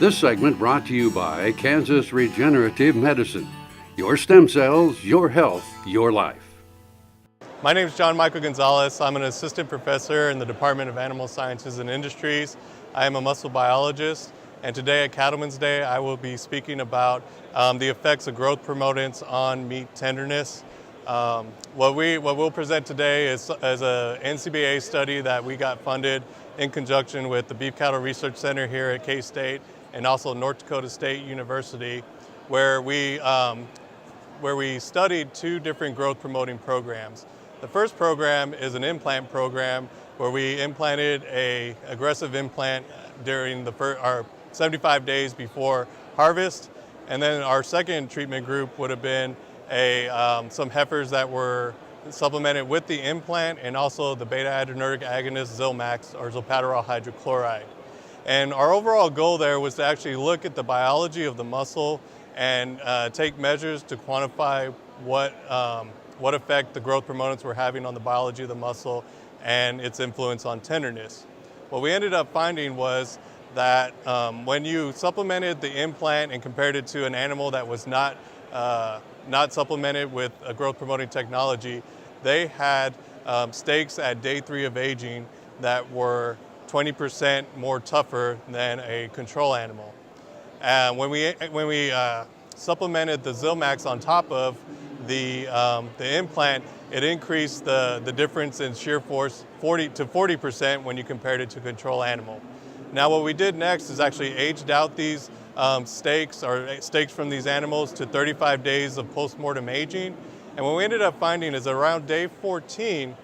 This segment brought to you by Kansas Regenerative Medicine. Your stem cells, your health, your life. My name is John Michael Gonzalez. I'm an assistant professor in the Department of Animal Sciences and Industries. I am a muscle biologist, and today at Cattleman's Day, I will be speaking about the effects of growth promotants on meat tenderness. What we'll present today is a NCBA study that we got funded in conjunction with the Beef Cattle Research Center here at K-State and also North Dakota State University, where we studied two different growth promoting programs. The first program is an implant program where we implanted an aggressive implant during our 75 days before harvest. And then our second treatment group would have been some heifers that were supplemented with the implant and also the beta-adrenergic agonist Zilmax, or zolpadrol hydrochloride. And our overall goal there was to actually look at the biology of the muscle and take measures to quantify what effect the growth promotants were having on the biology of the muscle and its influence on tenderness. What we ended up finding was that when you supplemented the implant and compared it to an animal that was not supplemented with a growth promoting technology, they had steaks at day 3 of aging that were 20% more tougher than a control animal. When we supplemented the Zilmax on top of the implant, it increased the difference in shear force 40% when you compared it to a control animal. Now what we did next is actually aged out these steaks from these animals to 35 days of post-mortem aging. And what we ended up finding is around day 14,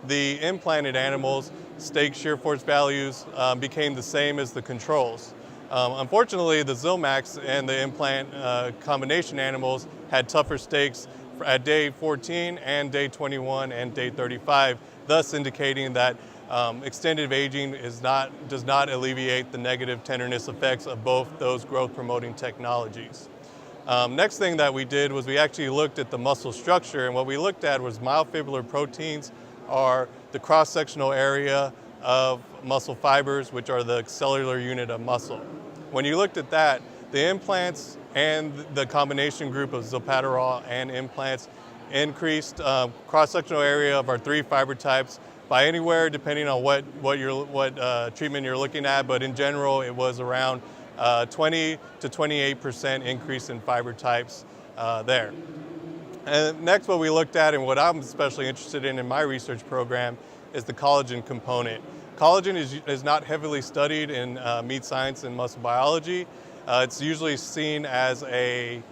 the implanted animals' steak shear force values became the same as the controls. Unfortunately, the Zilmax and the implant combination animals had tougher steaks at day 14 and day 21 and day 35, thus indicating that extended aging does not alleviate the negative tenderness effects of both those growth promoting technologies. Next thing that we did was we actually looked at the muscle structure, and what we looked at was myofibrillar proteins are the cross-sectional area of muscle fibers, which are the cellular unit of muscle. When you looked at that, the implants and the combination group of zolpadrol and implants increased cross-sectional area of our 3 fiber types by anywhere, depending on what treatment you're looking at, but in general it was around 20 to 28% increase in fiber types there. And next, what we looked at, and what I'm especially interested in my research program, is the collagen component. Collagen is not heavily studied in meat science and muscle biology. It's usually seen as a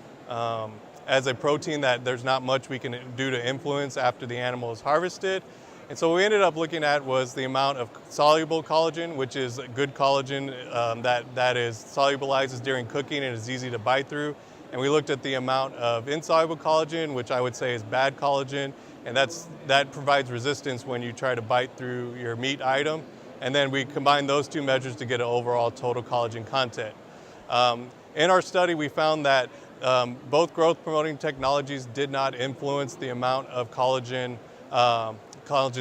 protein that there's not much we can do to influence after the animal is harvested. And so what we ended up looking at was the amount of soluble collagen, which is good collagen that is solubilizes during cooking and is easy to bite through. And we looked at the amount of insoluble collagen, which I would say is bad collagen, and that provides resistance when you try to bite through your meat item. And then we combined those two measures to get an overall total collagen content. In our study, we found that both growth promoting technologies did not influence the amount of collagen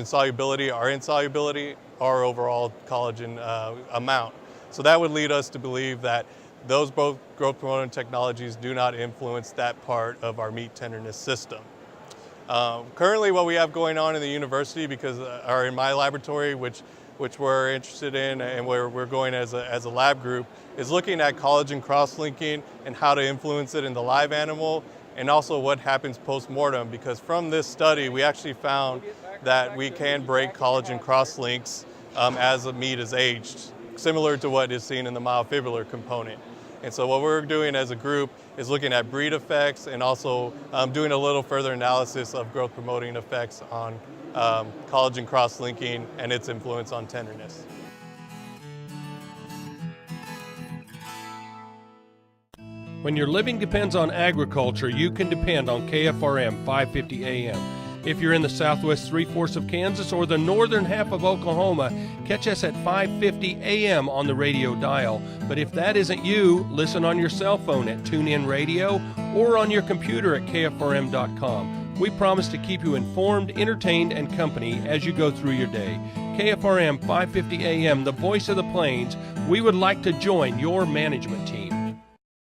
solubility or insolubility or overall collagen amount. So that would lead us to believe that those both growth promoting technologies do not influence that part of our meat tenderness system. Currently what we have going on in the university, or in my laboratory, which we're interested in and where we're going as a lab group, is looking at collagen cross-linking and how to influence it in the live animal, and also what happens post-mortem, because from this study we actually found that we can break collagen cross-links as the meat is aged, similar to what is seen in the myofibrillar component. And so what we're doing as a group is looking at breed effects and also doing a little further analysis of growth promoting effects on collagen cross-linking and its influence on tenderness. When your living depends on agriculture, you can depend on KFRM 550 AM. If you're in the southwest 3/4 of Kansas or the northern half of Oklahoma, catch us at 550 AM on the radio dial. But if that isn't you, listen on your cell phone at TuneIn Radio or on your computer at KFRM.com. We promise to keep you informed, entertained, and company as you go through your day. KFRM 550 AM, the voice of the plains, we would like to join your management team.